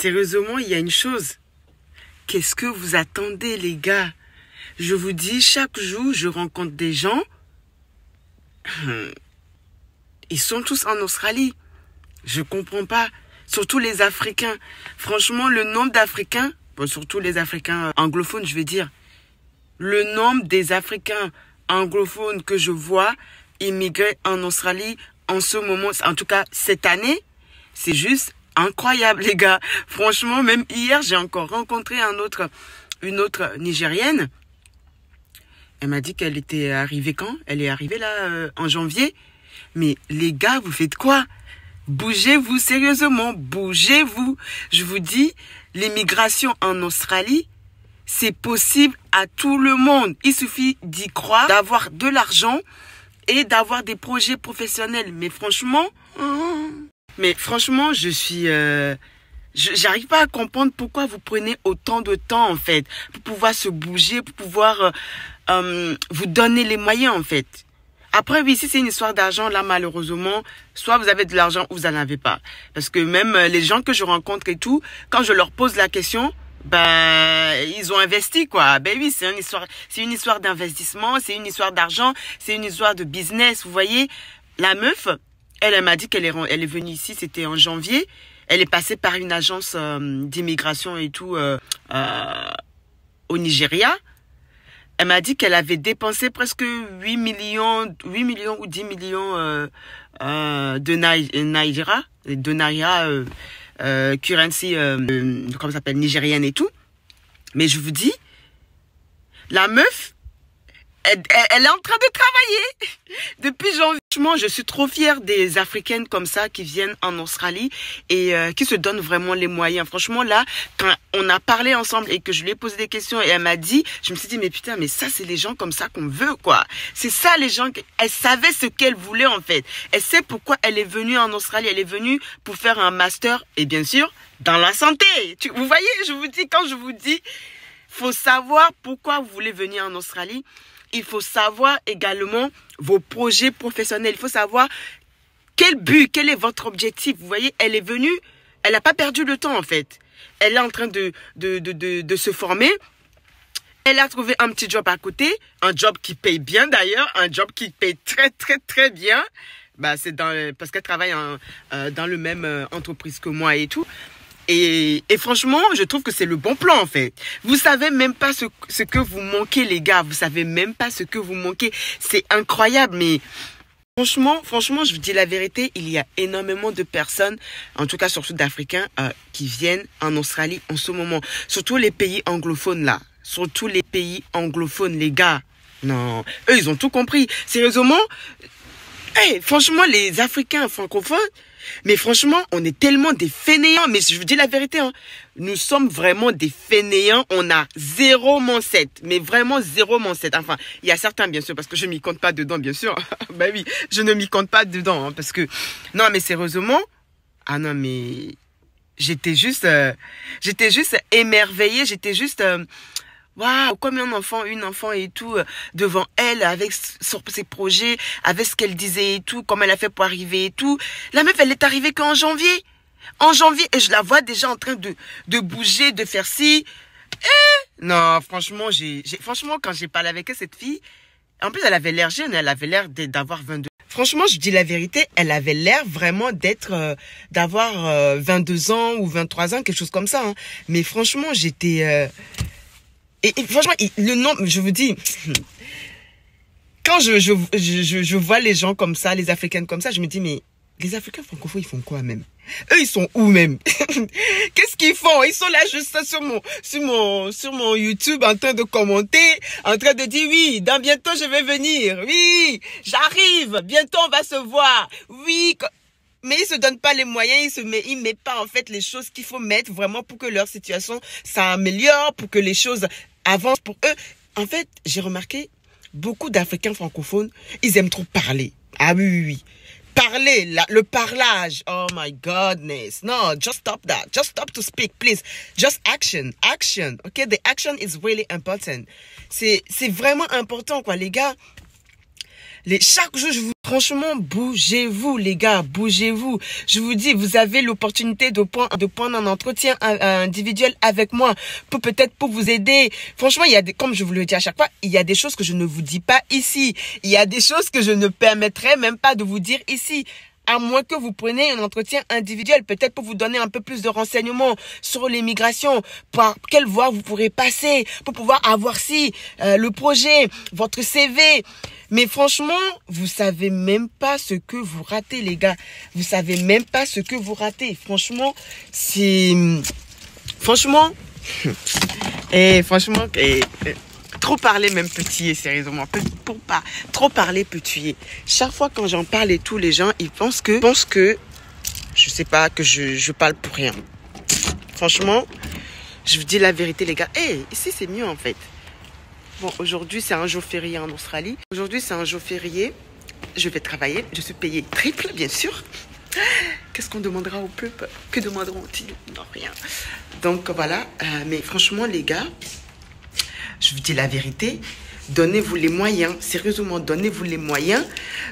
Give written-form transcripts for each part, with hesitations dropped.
sérieusement, il y a une chose. Qu'est-ce que vous attendez, les gars? Je vous dis, chaque jour, je rencontre des gens. Ils sont tous en Australie. Je comprends pas. Surtout les Africains. Franchement, le nombre d'Africains, bon, surtout les Africains anglophones, je vais dire. Le nombre des Africains anglophones que je vois immigrer en Australie en ce moment, en tout cas cette année, c'est juste incroyable, les gars. Franchement, même hier, j'ai encore rencontré une autre Nigérienne. Elle m'a dit qu'elle était arrivée quand? Elle est arrivée là en janvier. Mais les gars, vous faites quoi? Bougez-vous, sérieusement, bougez-vous. Je vous dis, l'immigration en Australie, c'est possible à tout le monde. Il suffit d'y croire, d'avoir de l'argent et d'avoir des projets professionnels. Mais franchement, je suis... j'arrive pas à comprendre pourquoi vous prenez autant de temps, en fait, pour pouvoir se bouger, pour pouvoir vous donner les moyens, en fait. Après, oui, si c'est une histoire d'argent, là, malheureusement, soit vous avez de l'argent ou vous n'en avez pas. Parce que même les gens que je rencontre et tout, quand je leur pose la question, ils ont investi, quoi. Ben oui, c'est une histoire d'investissement, c'est une histoire d'argent, c'est une histoire de business, vous voyez. La meuf, elle m'a dit qu'elle est venue ici, c'était en janvier. Elle est passée par une agence d'immigration et tout au Nigeria. Elle m'a dit qu'elle avait dépensé presque 8 millions ou 10 millions de naira, currency, comment ça s'appelle, nigérienne et tout. Mais je vous dis, la meuf, elle est en train de travailler depuis janvier. Franchement, je suis trop fière des Africaines comme ça qui viennent en Australie et qui se donnent vraiment les moyens. Franchement, là, quand on a parlé ensemble et que je lui ai posé des questions et elle m'a dit, je me suis dit, mais putain, mais ça, c'est les gens comme ça qu'on veut, quoi. C'est ça, les gens, elle savait ce qu'elle voulait, en fait. Elle sait pourquoi elle est venue en Australie. Elle est venue pour faire un master et bien sûr, dans la santé. Vous voyez, je vous dis, quand je vous dis, faut savoir pourquoi vous voulez venir en Australie. Il faut savoir également vos projets professionnels. Il faut savoir quel but, quel est votre objectif. Vous voyez, elle est venue, elle n'a pas perdu le temps en fait. Elle est en train de se former. Elle a trouvé un petit job à côté, un job qui paye bien d'ailleurs, un job qui paye très très très bien. C'est parce qu'elle travaille dans le même entreprise que moi et tout. Et franchement, je trouve que c'est le bon plan, en fait. Vous savez même pas ce que vous manquez, les gars. Vous savez même pas ce que vous manquez. C'est incroyable, mais franchement, je vous dis la vérité, il y a énormément de personnes, en tout cas surtout d'Africains, qui viennent en Australie en ce moment. Surtout les pays anglophones, là. Surtout les pays anglophones, les gars. Non, eux, ils ont tout compris. Sérieusement, franchement, les Africains francophones, mais franchement, on est tellement des fainéants. Mais je vous dis la vérité, hein, nous sommes vraiment des fainéants. On a zéro mindset. Mais vraiment zéro mindset. Enfin, il y a certains, bien sûr, parce que je ne m'y compte pas dedans, bien sûr. Ben oui, je ne m'y compte pas dedans. Hein, parce que, non, mais sérieusement, ah non, mais j'étais juste émerveillée. J'étais juste... waouh, comme une enfant et tout, devant elle, avec ses projets, avec ce qu'elle disait et tout, comment elle a fait pour arriver et tout. La meuf, elle est arrivée qu'en janvier. En janvier, et je la vois déjà en train de bouger, de faire ci. Non, franchement, franchement, quand j'ai parlé avec elle, cette fille, en plus, elle avait l'air jeune, elle avait l'air d'avoir 22. Franchement, je dis la vérité, elle avait l'air vraiment d'avoir 22 ans ou 23 ans, quelque chose comme ça. Hein. Mais franchement, j'étais... Et franchement, le nom, je vous dis, quand je vois les gens comme ça, les Africaines comme ça, je me dis, mais les Africains francophones, ils font quoi même? Eux, ils sont où même? Qu'est-ce qu'ils font? Ils sont là juste sur mon YouTube en train de commenter, en train de dire, oui, dans bientôt je vais venir. Oui, j'arrive. Bientôt on va se voir. Oui. Mais ils se donnent pas les moyens, ils mettent pas en fait les choses qu'il faut mettre vraiment pour que leur situation s'améliore, pour que les choses avancent pour eux. En fait, j'ai remarqué, beaucoup d'Africains francophones, ils aiment trop parler. Ah oui. Parler, le parlage. Oh my goodness. No, just stop that. Just stop to speak, please. Just action. Action. Okay, the action is really important. C'est vraiment important, quoi, les gars. Chaque jour, franchement, bougez-vous, les gars, bougez-vous. Je vous dis, vous avez l'opportunité de prendre un entretien individuel avec moi peut-être pour vous aider. Franchement, comme je vous le dis à chaque fois, il y a des choses que je ne vous dis pas ici. Il y a des choses que je ne permettrai même pas de vous dire ici. À moins que vous preniez un entretien individuel, peut-être pour vous donner un peu plus de renseignements sur l'immigration, par quelle voie vous pourrez passer, pour pouvoir avoir le projet, votre CV. Mais franchement, vous savez même pas ce que vous ratez, les gars. Vous savez même pas ce que vous ratez. Franchement, Franchement, trop parler même peut tuer, sérieusement. Trop parler peut tuer. Chaque fois quand j'en parle et tout, les gens, ils pensent que je sais pas, que je parle pour rien. Franchement, je vous dis la vérité, les gars. Ici, c'est mieux, en fait. Bon, aujourd'hui, c'est un jour férié en Australie. Aujourd'hui, c'est un jour férié. Je vais travailler. Je suis payée triple, bien sûr. Qu'est-ce qu'on demandera au peuple? Que demanderont-ils? Non, rien. Donc, voilà. Mais franchement, les gars, je vous dis la vérité. Donnez-vous les moyens, sérieusement, donnez-vous les moyens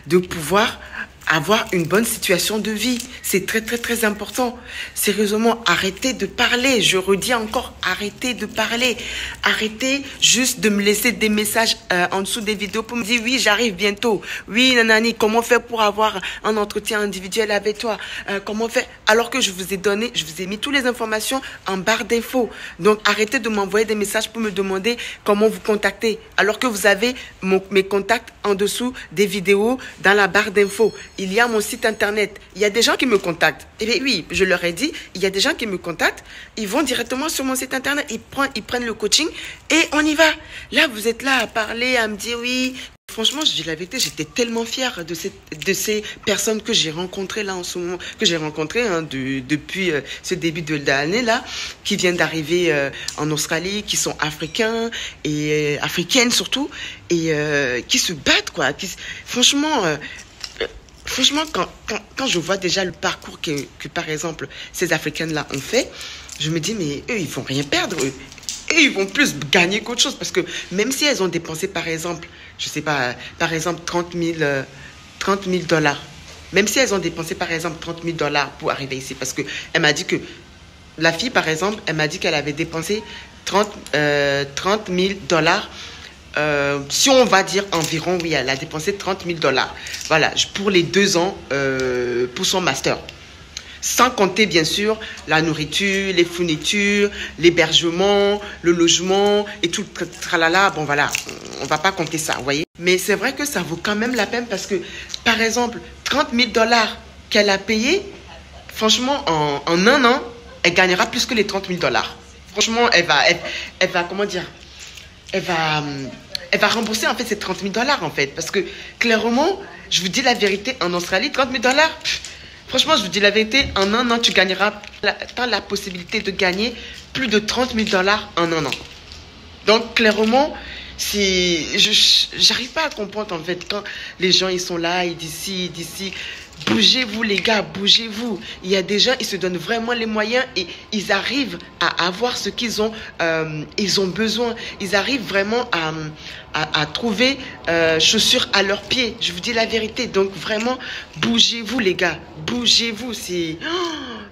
de pouvoir avoir une bonne situation de vie. C'est très, très, très important. Sérieusement, arrêtez de parler. Je redis encore, arrêtez de parler. Arrêtez juste de me laisser des messages en dessous des vidéos pour me dire, oui, j'arrive bientôt. Oui, nanani, comment faire pour avoir un entretien individuel avec toi? Comment faire? Alors que je vous ai mis toutes les informations en barre d'infos. Donc, arrêtez de m'envoyer des messages pour me demander comment vous contacter. Alors que vous avez mes contacts en dessous des vidéos dans la barre d'infos. Il y a mon site internet. Il y a des gens qui me contactent. Eh bien, oui, je leur ai dit, il y a des gens qui me contactent. Ils vont directement sur mon site internet. Ils prennent le coaching et on y va. Là, vous êtes là à parler, à me dire oui. Franchement, je dis la vérité, j'étais tellement fière de ces personnes que j'ai rencontrées là en ce moment, que j'ai rencontrées depuis ce début de l'année là, qui viennent d'arriver en Australie, qui sont africains et africaines surtout, et qui se battent quoi. Franchement, quand je vois déjà le parcours que par exemple, ces Africaines-là ont fait, je me dis, mais eux, ils vont rien perdre, eux. Et ils vont plus gagner qu'autre chose. Parce que même si elles ont dépensé, par exemple, je sais pas, par exemple, 30 000 $, même si elles ont dépensé, par exemple, 30 000 $ pour arriver ici, parce qu'elle m'a dit que, la fille, par exemple, elle m'a dit qu'elle avait dépensé 30 000 $. Si on va dire environ, oui, elle a dépensé 30 000 $. Voilà, pour les 2 ans, pour son master. Sans compter, bien sûr, la nourriture, les fournitures, l'hébergement, le logement et tout le tralala. Bon, voilà, on ne va pas compter ça, vous voyez. Mais c'est vrai que ça vaut quand même la peine parce que, par exemple, 30 000 $ qu'elle a payé, franchement, en un an, elle gagnera plus que les 30 000 $. Franchement, elle va, comment dire, elle va rembourser en fait ces 30 000 $ en fait. Parce que, clairement, je vous dis la vérité, en Australie, 30 000 $, franchement, je vous dis la vérité, en un an, tu as la possibilité de gagner plus de 30 000 $ en un an. Donc, clairement, j'arrive pas à comprendre, en fait, quand les gens, ils sont là, ils disent, bougez-vous, les gars, bougez-vous. Il y a des gens, ils se donnent vraiment les moyens et ils arrivent à avoir ce qu'ils ont, ils ont besoin. Ils arrivent vraiment à trouver chaussures à leurs pieds. Je vous dis la vérité. Donc, vraiment, bougez-vous, les gars. Bougez-vous.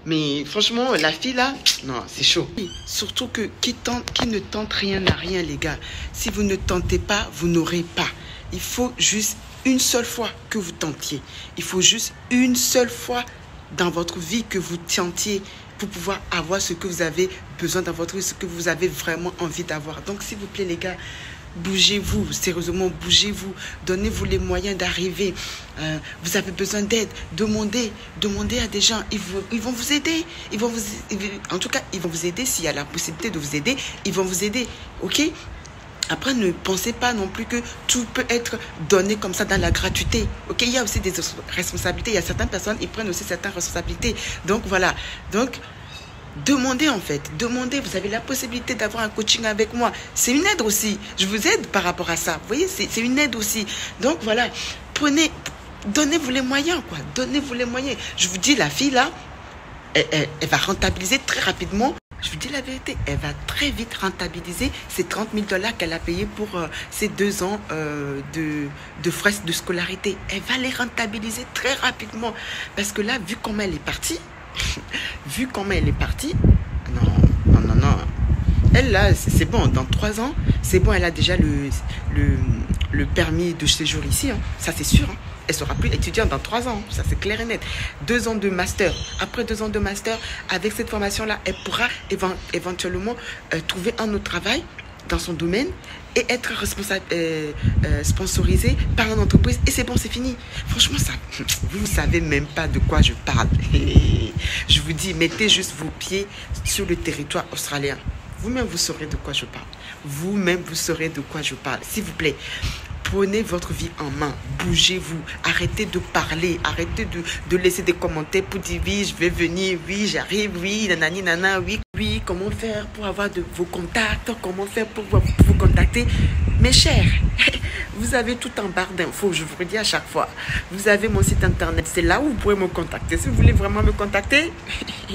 Mais franchement, la fille là, non, c'est chaud. Surtout que qui ne tente rien n'a rien, les gars. Si vous ne tentez pas, vous n'aurez pas. Il faut juste une seule fois que vous tentiez. Il faut juste une seule fois dans votre vie que vous tentiez pour pouvoir avoir ce que vous avez besoin dans votre vie, ce que vous avez vraiment envie d'avoir. Donc, s'il vous plaît, les gars, bougez-vous, sérieusement, bougez-vous. Donnez-vous les moyens d'arriver. Vous avez besoin d'aide. Demandez à des gens. Ils vont vous aider. En tout cas, ils vont vous aider. S'il y a la possibilité de vous aider, ils vont vous aider. OK? Après, ne pensez pas non plus que tout peut être donné comme ça dans la gratuité. Ok, il y a aussi des responsabilités. Il y a certaines personnes, ils prennent aussi certaines responsabilités. Donc, voilà. Donc, demandez en fait. Demandez. Vous avez la possibilité d'avoir un coaching avec moi. C'est une aide aussi. Je vous aide par rapport à ça. Vous voyez, c'est une aide aussi. Donc, voilà. Donnez-vous les moyens, quoi. Donnez-vous les moyens. Je vous dis, la fille, là, elle va rentabiliser très rapidement. Je vous dis la vérité, elle va très vite rentabiliser ces 30 000 dollars qu'elle a payés pour ces 2 ans de frais de scolarité. Elle va les rentabiliser très rapidement. Parce que là, vu comment elle est partie, non, non, non, non. Elle, là, c'est bon, dans 3 ans, c'est bon, elle a déjà le permis de séjour ici. Hein. Ça, c'est sûr. Hein. Elle ne sera plus étudiante dans 3 ans. Ça, c'est clair et net. 2 ans de master. Après 2 ans de master, avec cette formation-là, elle pourra éventuellement trouver un autre travail dans son domaine et être sponsorisée par une entreprise. Et c'est bon, c'est fini. Franchement, ça, vous ne savez même pas de quoi je parle. Je vous dis, mettez juste vos pieds sur le territoire australien. Vous-même, vous saurez de quoi je parle. Vous-même, vous saurez de quoi je parle. S'il vous plaît, prenez votre vie en main. Bougez-vous. Arrêtez de parler. Arrêtez de laisser des commentaires pour dire oui, je vais venir, oui, j'arrive, oui, nanani, nana, oui. Oui, comment faire pour avoir vos contacts, comment faire pour vous contacter. Mes chers, vous avez tout en barre d'infos, je vous le dis à chaque fois. Vous avez mon site internet, c'est là où vous pouvez me contacter. Si vous voulez vraiment me contacter,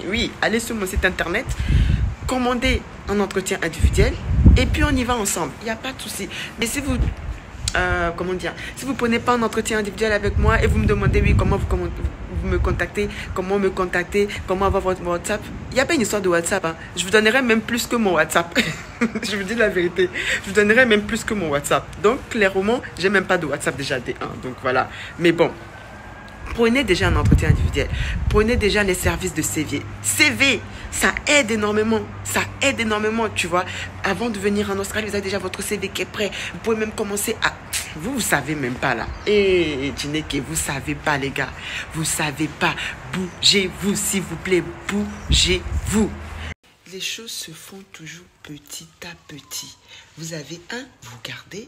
oui, allez sur mon site internet, commandez un entretien individuel et puis on y va ensemble. Il n'y a pas de souci. Mais si vous... comment dire, si vous ne prenez pas un entretien individuel avec moi et vous me demandez oui, comment vous me contactez, comment me contacter, comment avoir votre WhatsApp, il n'y a pas une histoire de WhatsApp. Hein. Je vous donnerai même plus que mon WhatsApp. Je vous dis la vérité. Je vous donnerai même plus que mon WhatsApp. Donc, clairement, je n'ai même pas de WhatsApp déjà D1. Donc, voilà. Mais bon, prenez déjà un entretien individuel. Prenez déjà les services de CV. CV, ça aide énormément. Ça aide énormément, tu vois. Avant de venir en Australie, vous avez déjà votre CV qui est prêt. Vous pouvez même commencer à... Vous ne savez même pas là. Et Djineke, vous ne savez pas les gars. Vous ne savez pas. Bougez-vous, s'il vous plaît. Bougez-vous. Les choses se font toujours petit à petit. Vous avez un, vous gardez.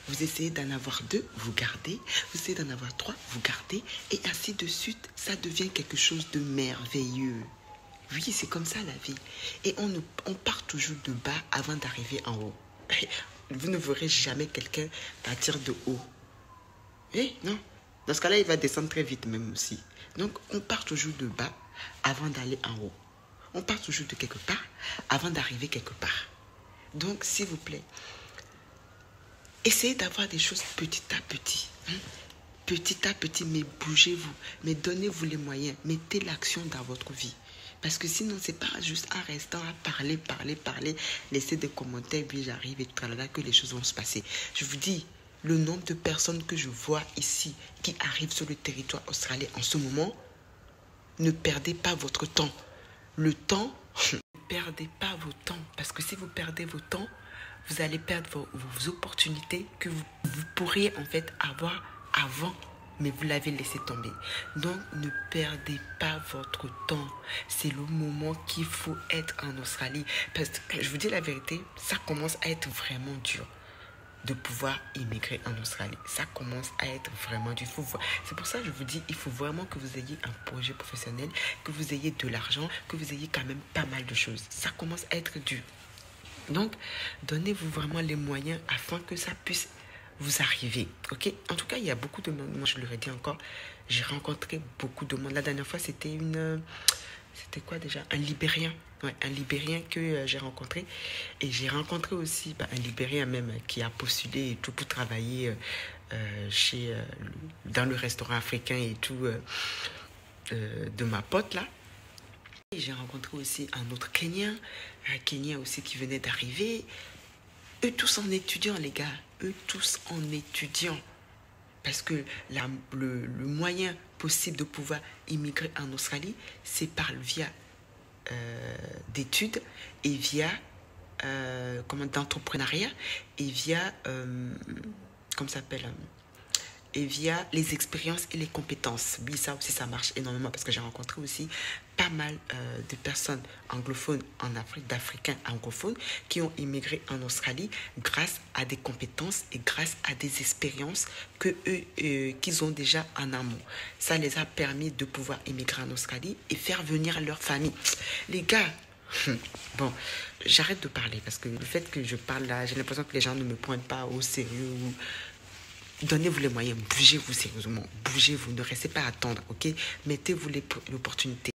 Vous essayez d'en avoir 2, vous gardez. Vous essayez d'en avoir 3, vous gardez. Et ainsi de suite, ça devient quelque chose de merveilleux. Oui, c'est comme ça la vie. Et on part toujours de bas avant d'arriver en haut. Vous ne verrez jamais quelqu'un partir de haut. Eh, non. Dans ce cas-là, il va descendre très vite même aussi. Donc, on part toujours de bas avant d'aller en haut. On part toujours de quelque part avant d'arriver quelque part. Donc, s'il vous plaît, essayez d'avoir des choses petit à petit. Hein? Petit à petit, mais bougez-vous. Mais donnez-vous les moyens. Mettez l'action dans votre vie. Parce que sinon, ce n'est pas juste en restant à parler, laisser des commentaires, puis j'arrive et tralala, que les choses vont se passer. Je vous dis, le nombre de personnes que je vois ici qui arrivent sur le territoire australien en ce moment, ne perdez pas votre temps. Le temps, ne perdez pas vos temps. Parce que si vous perdez vos temps, vous allez perdre vos opportunités que vous pourriez en fait avoir avant. Mais vous l'avez laissé tomber. Donc, ne perdez pas votre temps. C'est le moment qu'il faut être en Australie. Parce que, je vous dis la vérité, ça commence à être vraiment dur de pouvoir immigrer en Australie. Ça commence à être vraiment dur. C'est pour ça que je vous dis, il faut vraiment que vous ayez un projet professionnel, que vous ayez de l'argent, que vous ayez quand même pas mal de choses. Ça commence à être dur. Donc, donnez-vous vraiment les moyens afin que ça puisse vous arriver, ok? En tout cas, il y a beaucoup de monde. Moi, je leur ai dit encore, j'ai rencontré beaucoup de monde. La dernière fois, c'était c'était quoi déjà? Un Libérien. Ouais, un Libérien que j'ai rencontré. Et j'ai rencontré aussi un Libérien même qui a postulé et tout pour travailler dans le restaurant africain et tout de ma pote là. Et j'ai rencontré aussi un autre Kenyan aussi qui venait d'arriver. Eux tous en étudiant, les gars. Eux tous en étudiant. Parce que le moyen possible de pouvoir immigrer en Australie, c'est via d'études et via d'entrepreneuriat et via comment ça s'appelle et via les expériences et les compétences. Oui, ça aussi, ça marche énormément parce que j'ai rencontré aussi pas mal de personnes anglophones en Afrique, d'Africains anglophones qui ont immigré en Australie grâce à des compétences et grâce à des expériences qu'ils ont déjà en amont. Ça les a permis de pouvoir immigrer en Australie et faire venir leur famille. Les gars, bon, j'arrête de parler parce que le fait que je parle là, j'ai l'impression que les gens ne me prennent pas au sérieux ou... Donnez-vous les moyens, bougez-vous sérieusement, bougez-vous, ne restez pas à attendre, ok? Mettez-vous l'opportunité.